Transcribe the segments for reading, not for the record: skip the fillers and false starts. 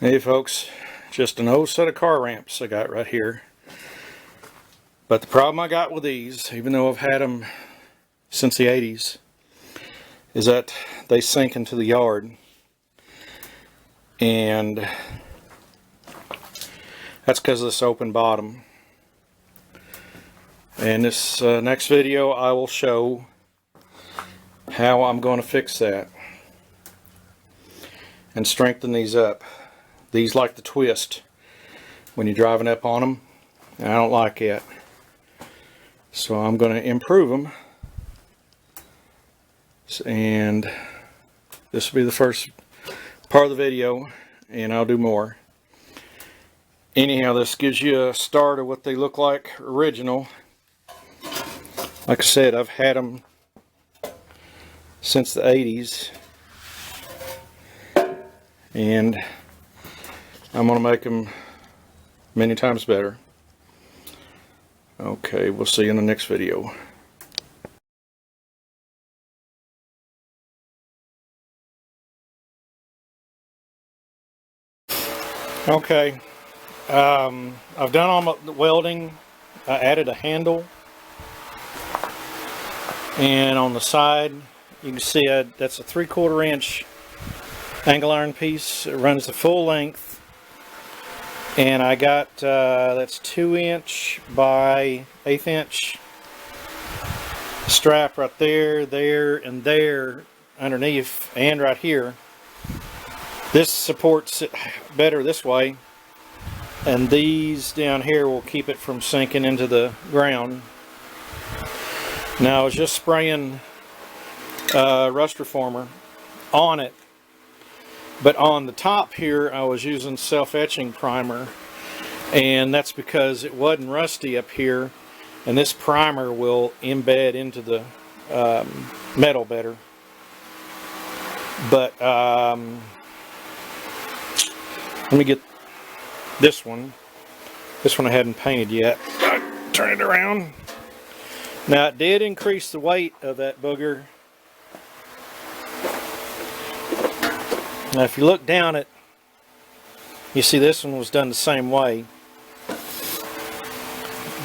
Hey folks, just an old set of car ramps I got right here. But the problem I got with these, even though I've had them since the 80s, is that they sink into the yard. And that's because of this open bottom. In this next video I will show how I'm going to fix that and strengthen these up. These like to twist when you're driving up on them, and I don't like it. So I'm going to improve them, and this will be the first part of the video, and I'll do more. Anyhow, this gives you a start of what they look like original. Like I said, I've had them since the 80s, and I'm going to make them many times better. Okay, we'll see you in the next video. Okay, I've done all the welding. I added a handle, and on the side you can see that's a 3/4 inch angle iron piece. It runs the full length. And I got, that's 2 inch by 1/8 inch strap right there, there, and there underneath, and right here. This supports it better this way, and these down here will keep it from sinking into the ground. Now I was just spraying rust reformer on it. But on the top here, I was using self-etching primer, and that's because it wasn't rusty up here, and this primer will embed into the metal better. But let me get this one. This one I hadn't painted yet. Turn it around. Now it did increase the weight of that booger. Now if you look down it, you see this one was done the same way.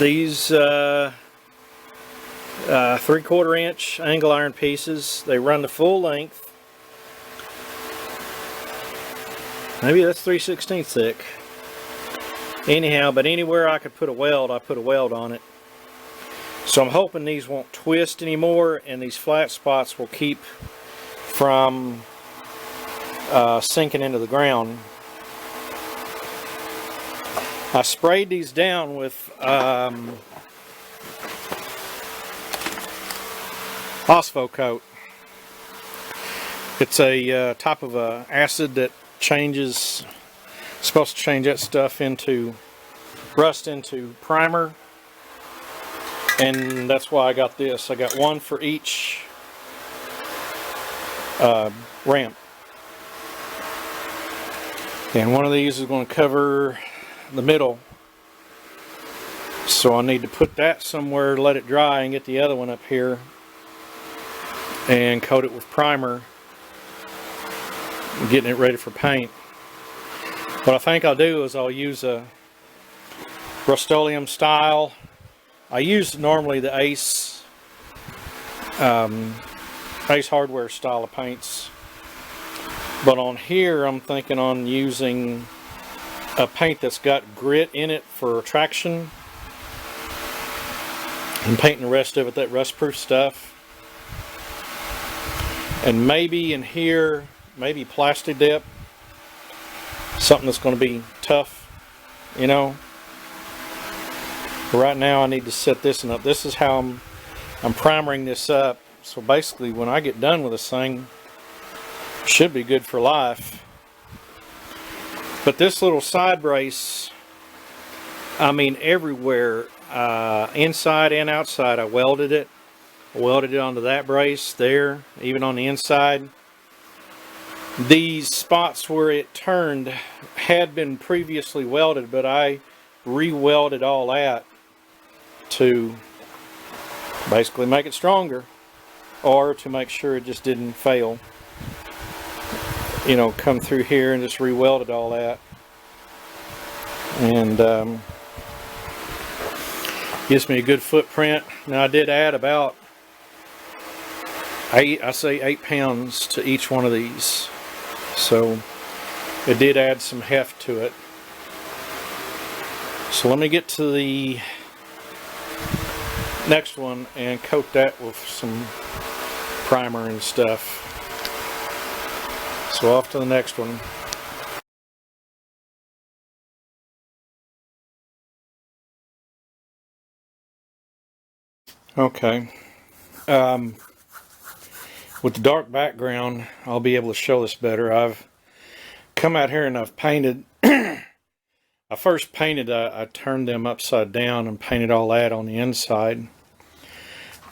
These 3/4 inch angle iron pieces, they run the full length. Maybe that's 3/16 thick. Anyhow, but anywhere I could put a weld, I put a weld on it. So I'm hoping these won't twist anymore, and these flat spots will keep from sinking into the ground. I sprayed these down with Ospo coat. It's a type of a acid that changes, supposed to change that stuff into rust into primer, and that's why I got this. I got one for each ramp. And one of these is going to cover the middle, so I need to put that somewhere, let it dry, and get the other one up here and coat it with primer, getting it ready for paint. What I think I'll do is I'll use a Rust-Oleum style. I use normally the Ace Hardware style of paints. But on here, I'm thinking on using a paint that's got grit in it for traction, and painting the rest of it that rust-proof stuff. And maybe in here, maybe plastic dip, something that's going to be tough, you know. But right now, I need to set this one up. This is how I'm primering this up. So basically, when I get done with this thing, should be good for life. But this little side brace, I mean everywhere, inside and outside, I welded it. I welded it onto that brace there, even on the inside. These spots where it turned had been previously welded, but I re-welded all that to basically make it stronger, or to make sure it just didn't fail. you know, come through here and just re-welded all that. And gives me a good footprint. Now I did add about 8 pounds to each one of these, so it did add some heft to it. So let me get to the next one and coat that with some primer and stuff. So off to the next one. Okay. With the dark background, I'll be able to show this better. I've come out here and I've painted. I first painted, I turned them upside down and painted all that on the inside.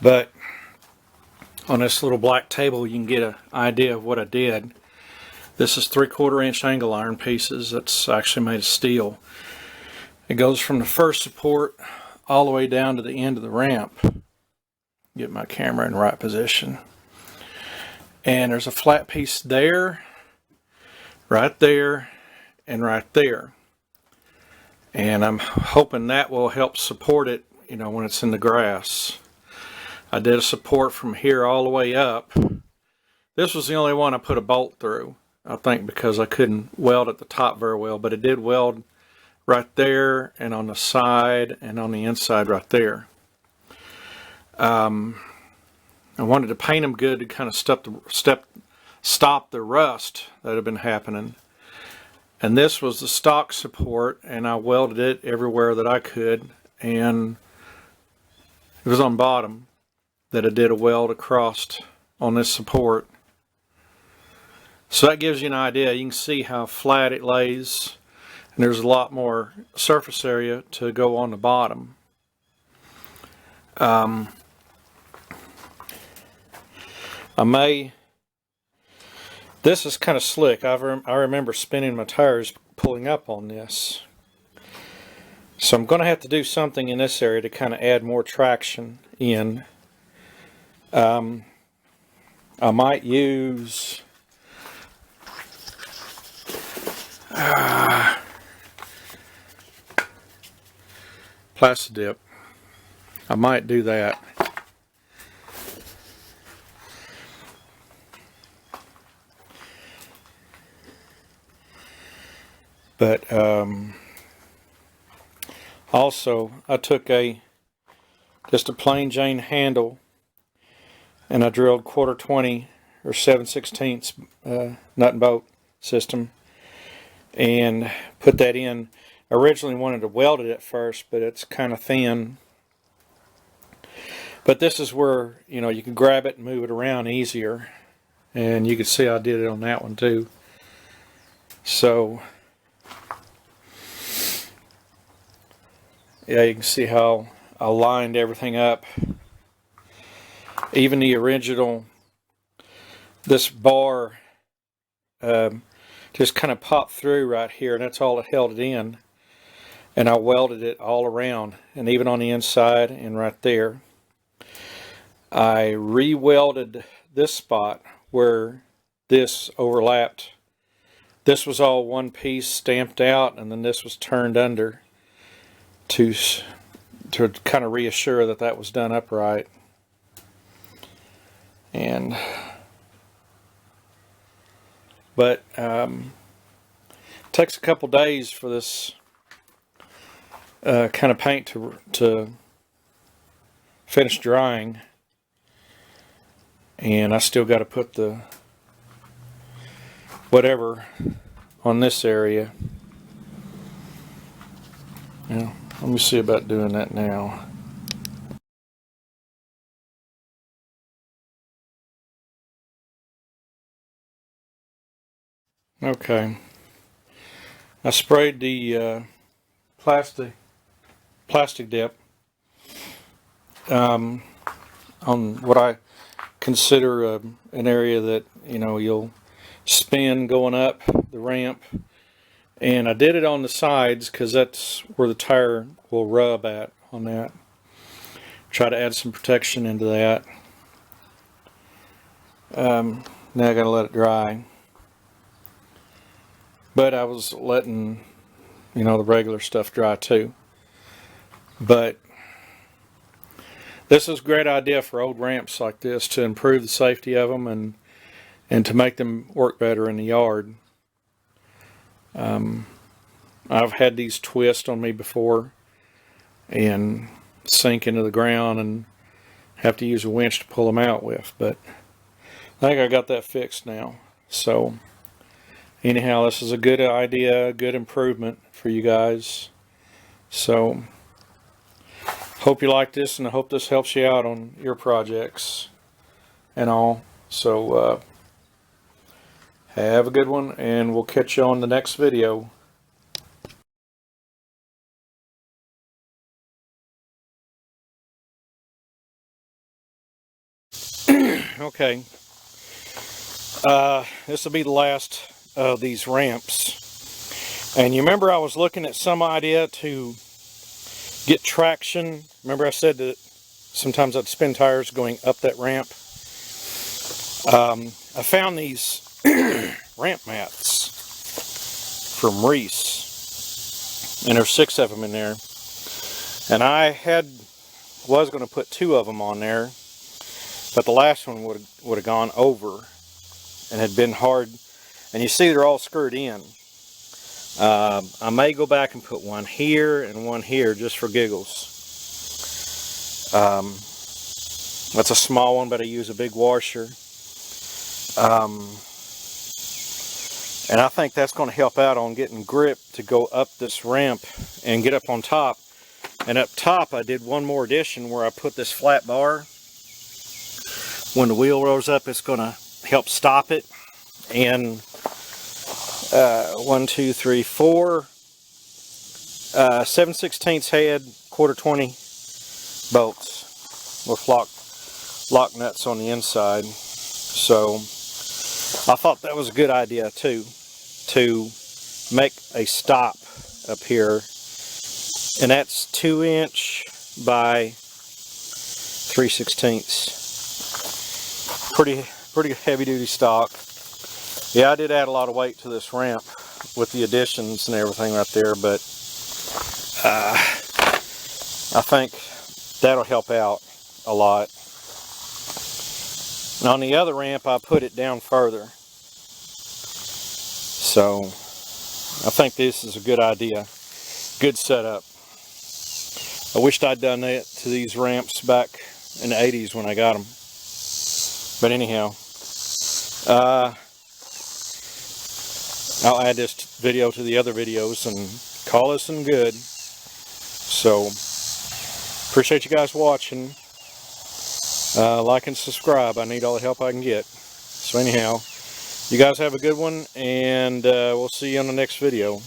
But on this little black table, you can get an idea of what I did. This is 3/4 inch angle iron pieces. That's actually made of steel. It goes from the first support all the way down to the end of the ramp. Get my camera in the right position. And there's a flat piece there, right there, and right there. And I'm hoping that will help support it, you know, when it's in the grass. I did a support from here all the way up. This was the only one I put a bolt through, I think, because I couldn't weld at the top very well, but it did weld right there and on the side and on the inside right there. I wanted to paint them good to kind of stop the rust that had been happening. And this was the stock support, and I welded it everywhere that I could, and it was on bottom that I did a weld across on this support. So that gives you an idea. You can see how flat it lays, and there's a lot more surface area to go on the bottom. This is kind of slick. I remember spinning my tires pulling up on this. So I'm going to have to do something in this area to kind of add more traction in. I might use Plastidip. I might do that. But also I took just a plain Jane handle, and I drilled 1/4-20 or 7/16 nut and bolt system and put that in. I originally wanted to weld it at first, but it's kind of thin. But this is where, you know, you can grab it and move it around easier, and you can see I did it on that one too. So yeah, you can see how I lined everything up. Even the original, this bar just kind of popped through right here, and that's all that held it in. And I welded it all around, and even on the inside and right there. I re-welded this spot where this overlapped. This was all one piece stamped out, and then this was turned under to kind of reassure that that was done upright. But it takes a couple days for this kind of paint to finish drying, and I still got to put the whatever on this area. Yeah, let me see about doing that now. Okay, I sprayed the plastic dip on what I consider an area that, you know, you'll spin going up the ramp, and I did it on the sides because that's where the tire will rub at on that. Try to add some protection into that. Now I gotta let it dry. But I was letting, the regular stuff dry too. But this is a great idea for old ramps like this to improve the safety of them and to make them work better in the yard. I've had these twist on me before and sink into the ground and have to use a winch to pull them out with, but I think I got that fixed now. So anyhow, this is a good idea, a good improvement for you guys. So hope you like this, and I hope this helps you out on your projects and all. So have a good one, and we'll catch you on the next video. Okay, this will be the last of these ramps. And you remember I was looking at some idea to get traction. Remember I said that sometimes I'd spin tires going up that ramp. I found these ramp mats from Reese, and there's 6 of them in there. And I was going to put 2 of them on there, but the last one would have gone over and had been hard. And you see they're all screwed in. I may go back and put one here and one here just for giggles. That's a small one, but I use a big washer. And I think that's going to help out on getting grip to go up this ramp and get up on top. And up top I did one more addition where I put this flat bar. When the wheel rolls up, it's going to help stop it. And 1, 2, 3, 4 7/16 head, 1/4 20 bolts with lock nuts on the inside. So I thought that was a good idea too, to make a stop up here, and that's 2" by 3/16. Pretty heavy duty stock. Yeah, I did add a lot of weight to this ramp with the additions and everything right there, but I think that'll help out a lot. And on the other ramp, I put it down further. So I think this is a good idea. Good setup. I wished I'd done that to these ramps back in the 80s when I got them. But anyhow, I'll add this video to the other videos and call this some good. So appreciate you guys watching. Like and subscribe. I need all the help I can get. So anyhow, you guys have a good one, and we'll see you on the next video.